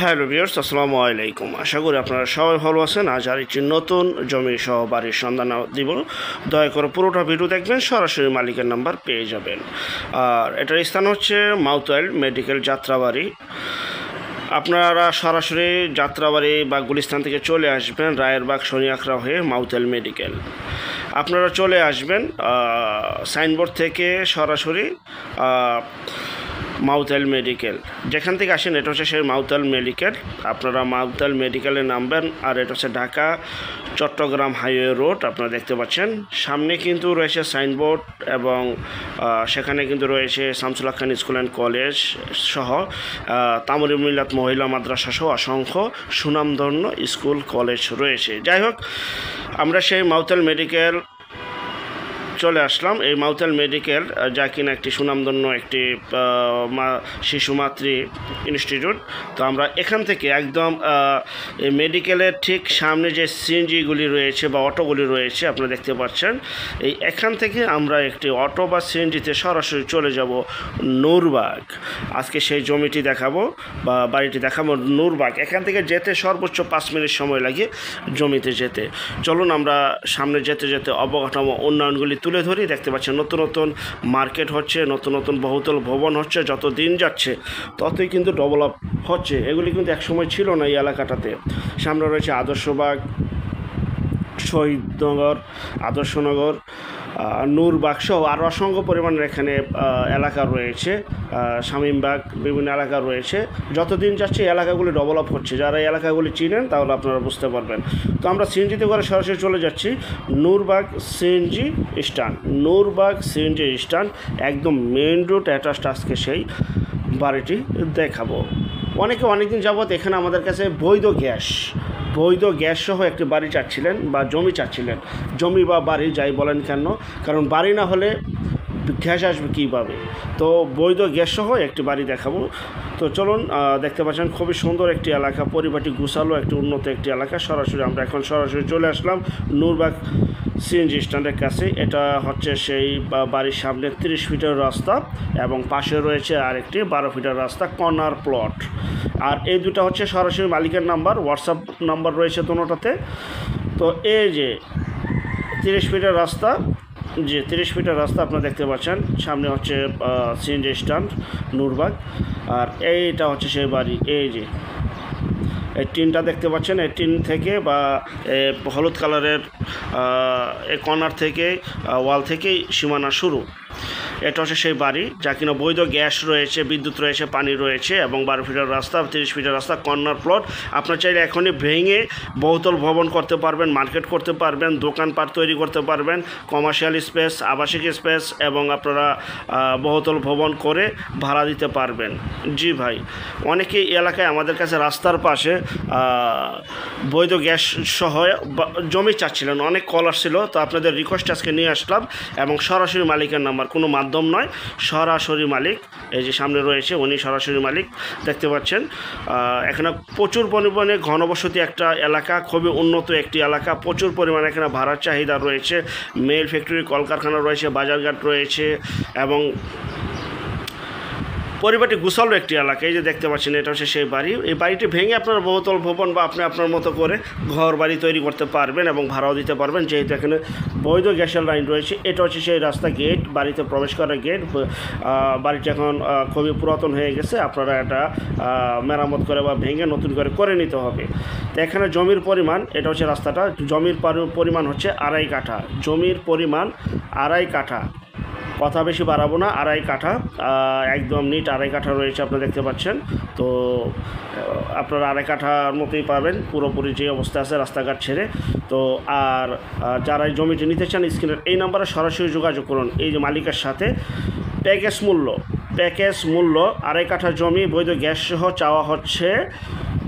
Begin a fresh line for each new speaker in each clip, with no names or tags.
Hello viewers, আসসালামু আলাইকুম। আশা করি আপনারা সবাই ভালো আছেন। আজ আর একটি নতুন জমি সহ বাড়ির সন্ধান দিব। দয়া করে পুরোটা ভিডিও দেখবেন, সরাসরি মালিকের নাম্বার পেয়ে যাবেন। আর এটার স্থান হচ্ছে মাউথওয়েল মেডিকেল যাত্রাবাড়ি। আপনারা সরাসরি যাত্রাবাড়ি বা গুলিস্তান থেকে চলে আসবেন রায়েরবাগ শনিয়াখড়া হয়ে মাউথওয়েল মেডিকেল। আপনারা চলে আসবেন সাইনবোর্ড থেকে সরাসরি মাউথওয়েল মেডিকেল। যেখান থেকে আসেন এটা হচ্ছে সেই মাউথওয়েল মেডিকেল। আপনারা মাউথওয়েল মেডিকেলে নামবেন। আর এটা হচ্ছে ঢাকা চট্টগ্রাম হাইওয়ে রোড। আপনারা দেখতে পাচ্ছেন সামনে কিন্তু রয়েছে সাইনবোর্ড এবং সেখানে কিন্তু রয়েছে শামসুল হক খান স্কুল অ্যান্ড কলেজ সহ তামরিল মিল্লাত মহিলা মাদ্রাসা সহ অসংখ্য সুনামধন্য স্কুল কলেজ রয়েছে। যাই হোক, আমরা সেই মাউথওয়েল মেডিকেল চলে আসলাম। এই মাউথওয়েল মেডিকেল যা কিনা একটি সুনামধন্য একটি শিশু মাতৃ ইনস্টিটিউট। তো আমরা এখান থেকে একদম এই মেডিকেলের ঠিক সামনে যে সিএনজিগুলি রয়েছে বা অটোগুলি রয়েছে আপনারা দেখতে পাচ্ছেন, এই এখান থেকে আমরা একটি অটো বা সিএনজিতে সরাসরি চলে যাব নূরবাগ। আজকে সেই জমিটি দেখাবো বা বাড়িটি দেখাবো নূরবাগ। এখান থেকে যেতে সর্বোচ্চ 5 মিনিট সময় লাগে জমিতে যেতে। চলুন আমরা সামনে যেতে যেতে অবকাঠামো উন্নয়নগুলি তুলে ধরি। দেখতে পাচ্ছেন নতুন নতুন মার্কেট হচ্ছে, নতুন নতুন বহুতল ভবন হচ্ছে। যত দিন যাচ্ছে ততই কিন্তু ডেভেলপ হচ্ছে। এগুলি কিন্তু একসময় ছিল না এই এলাকাটাতে। সামনে রয়েছে আদর্শবাগ, শহীদনগর, আদর্শনগর, নূরবাগ সহ আরও অসংখ্য পরিমাণের এখানে এলাকা রয়েছে, শামীমবাগ, বিভিন্ন এলাকা রয়েছে। যতদিন যাচ্ছে এই এলাকাগুলি ডেভেলপ হচ্ছে। যারা এই এলাকাগুলি চিনেন তাহলে আপনারা বুঝতে পারবেন। তো আমরা সিএনজিতে করে সরাসরি চলে যাচ্ছি Nurbag CNG stand. Nurbag CNG stand একদম মেইন রোড অ্যাটাচড। আজকে সেই বাড়িটি দেখাবো। অনেকদিন যাবৎ এখানে আমাদের কাছে বৈধ গ্যাস সহ একটি বাড়ি চাচ্ছিলেন বা জমি চাচ্ছিলেন। জমি বা বাড়ি যাই বলেন কেন, কারণ বাড়ি না হলে গ্যাস আসবে কীভাবে। তো বৈধ গ্যাস সহ একটি বাড়ি দেখাবো। তো চলুন, দেখতে পাচ্ছেন খুবই সুন্দর একটি এলাকা, পরিপাটি গুছালো একটি উন্নত একটি এলাকা। আমরা এখন সরাসরি চলে আসলাম নূরবাগ সিএনজি স্ট্যান্ডের কাছে। এটা হচ্ছে সেই বাড়ির সামনে 30 ফিটের রাস্তা এবং পাশে রয়েছে আরেকটি 12 ফিটের রাস্তা, কর্নার প্লট। আর এই দুটো হচ্ছে সরাসরি মালিকের নাম্বার, হোয়াটসঅ্যাপ নাম্বার রয়েছে দুটোতে। তো এই যে 30 ফিটের রাস্তা, 30 ফিটের রাস্তা আপনারা দেখতে পাচ্ছেন। সামনে হচ্ছে সিএনজি স্ট্যান্ড নূরবাগ। আর এইটা হচ্ছে সেই বাড়ি। এই যে এই টিনটা দেখতে পাচ্ছেন, এই টিন থেকে বা হলুদ কালারের এই কর্নার থেকে ওয়াল থেকেই সীমানা শুরু। এটা হচ্ছে সেই বাড়ি যা কিনা বৈধ গ্যাস রয়েছে, বিদ্যুৎ রয়েছে, পানি রয়েছে এবং 12 ফিটের রাস্তা, 30 ফিটের রাস্তা, কর্নার প্লট। আপনার চাইলে এখনই ভেঙে বহুতল ভবন করতে পারবেন, মার্কেট করতে পারবেন, দোকানপাট তৈরি করতে পারবেন, কমার্শিয়াল স্পেস, আবাসিক স্পেস এবং আপনারা বহুতল ভবন করে ভাড়া দিতে পারবেন। জি ভাই, অনেকেই এলাকায় আমাদের কাছে রাস্তার পাশে বৈধ গ্যাস সহ জমি চাচ্ছিলেন, অনেক কল আসছিল। তো আপনাদের রিকোয়েস্ট আজকে নিয়ে আসলাম এবং সরাসরি মালিকের নাম্বার, কোনো মাধ্যম নয়, সরাসরি মালিক। এই যে সামনে রয়েছে উনি সরাসরি মালিক, দেখতে পাচ্ছেন। এখানে প্রচুর পরিমাণে ঘনবসতি একটা এলাকা, খুবই উন্নত একটি এলাকা। প্রচুর পরিমাণে এখানে ভাড়ার চাহিদা রয়েছে, মেল ফ্যাক্টরি, কলকারখানা রয়েছে, বাজারঘাট রয়েছে এবং পরিবারটি গুছালো একটি এলাকা। এই যে দেখতে পাচ্ছেন এটা হচ্ছে সেই বাড়ি। এই বাড়িটি ভেঙে আপনার বহুতল ভবন বা আপনি আপনার মতো করে ঘর বাড়ি তৈরি করতে পারবেন এবং ভাড়াও দিতে পারবেন, যেহেতু এখানে বৈধ গ্যাসের লাইন রয়েছে। এটা হচ্ছে সেই রাস্তা, গেট, বাড়িতে প্রবেশ করার গেট। বাড়িটি এখন খুবই পুরাতন হয়ে গেছে, আপনারা এটা মেরামত করে বা ভেঙে নতুন করে নিতে হবে। তো এখানে জমির পরিমাণ, এটা হচ্ছে রাস্তাটা, জমির পরিমাণ হচ্ছে 2.5 কাঠা। জমির পরিমাণ 2.5 কাঠা, কথা বেশি বাড়াবো না, 2.5 কাঠা, একদম নিট 2.5 কাঠা রয়েছে আপনারা দেখতে পাচ্ছেন। তো আপনারা 2.5 কাঠার মতোই পাবেন পুরোপুরি যে অবস্থা আছে রাস্তাঘাট ছেড়ে। তো আর যারা এই জমিটি নিতে চান স্ক্রিনের এই নাম্বারে সরাসরি যোগাযোগ করুন এই যে মালিকের সাথে। প্যাকেজ মূল্য 2.5 কাঠা জমি বৈধ গ্যাস সহ চাওয়া হচ্ছে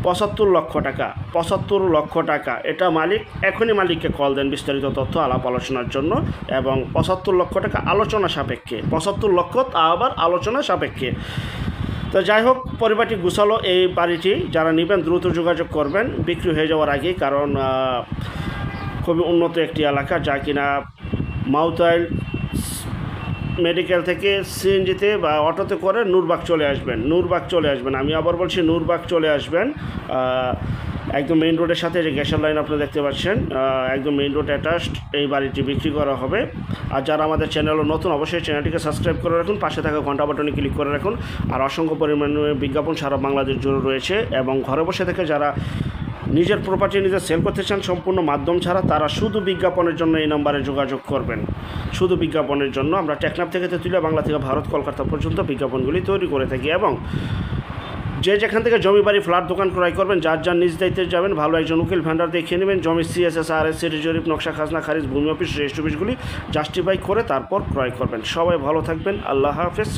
75 লক্ষ টাকা। 75 লক্ষ টাকা। এটা মালিক, এখনই মালিককে কল দেন বিস্তারিত তথ্য আলাপ আলোচনার জন্য। এবং 75 লক্ষ টাকা আলোচনা সাপেক্ষে, 75 লক্ষ তা আবার আলোচনা সাপেক্ষে। তো যাই হোক, পরিবারটি গুছালো এই বাড়িটি। যারা নেবেন দ্রুত যোগাযোগ করবেন বিক্রি হয়ে যাওয়ার আগেই, কারণ খুবই উন্নত একটি এলাকা যা কিনা মাউথওয়েল মেডিকেল থেকে সিএনজিতে বা অটোতে করে নূরবাগ চলে আসবেন। আমি আবার বলছি নূরবাগ চলে আসবেন। একদম মেইন রোডের সাথে যে গ্যাসের লাইন আপনারা দেখতে পাচ্ছেন, একদম মেইন রোড অ্যাটাচড এই বাড়িটি বিক্রি করা হবে। আর যারা আমাদের চ্যানেলে নতুন, অবশ্যই চ্যানেলটিকে সাবস্ক্রাইব করে রাখুন, পাশে থাকা ঘন্টা বাটনে ক্লিক করে রাখুন। আর অসংখ্য পরিমাণে বিজ্ঞাপন সারা বাংলাদেশ জুড়ে রয়েছে, এবং ঘরে বসে থেকে যারা নিজের প্রপার্টি নিজে সেল করতে চান সম্পূর্ণ মাধ্যম ছাড়া, তারা শুধু বিজ্ঞাপনের জন্য এই নম্বরে যোগাযোগ করবেন। শুধু বিজ্ঞাপনের জন্য আমরা টেকনাফ থেকে তেঁতুলিয়া, বাংলা থেকে ভারত, কলকাতা পর্যন্ত বিজ্ঞাপনগুলি তৈরি করে থাকি। এবং যে যেখান থেকে জমি বাড়ি ফ্ল্যাট দোকান ক্রয় করবেন, যার নিজ দায়িত্বে যাবেন, ভালো একজন উকিল ভেন্ডার দেখিয়ে নেবেন, জমি সিএসএস আর এস জরিপ নকশা খাজনা খারিজ ভূমি অফিস রেজিস্ট্রি অফিসগুলি জাস্টিফাই করে তারপর ক্রয় করবেন। সবাই ভালো থাকবেন, আল্লাহ হাফেজ।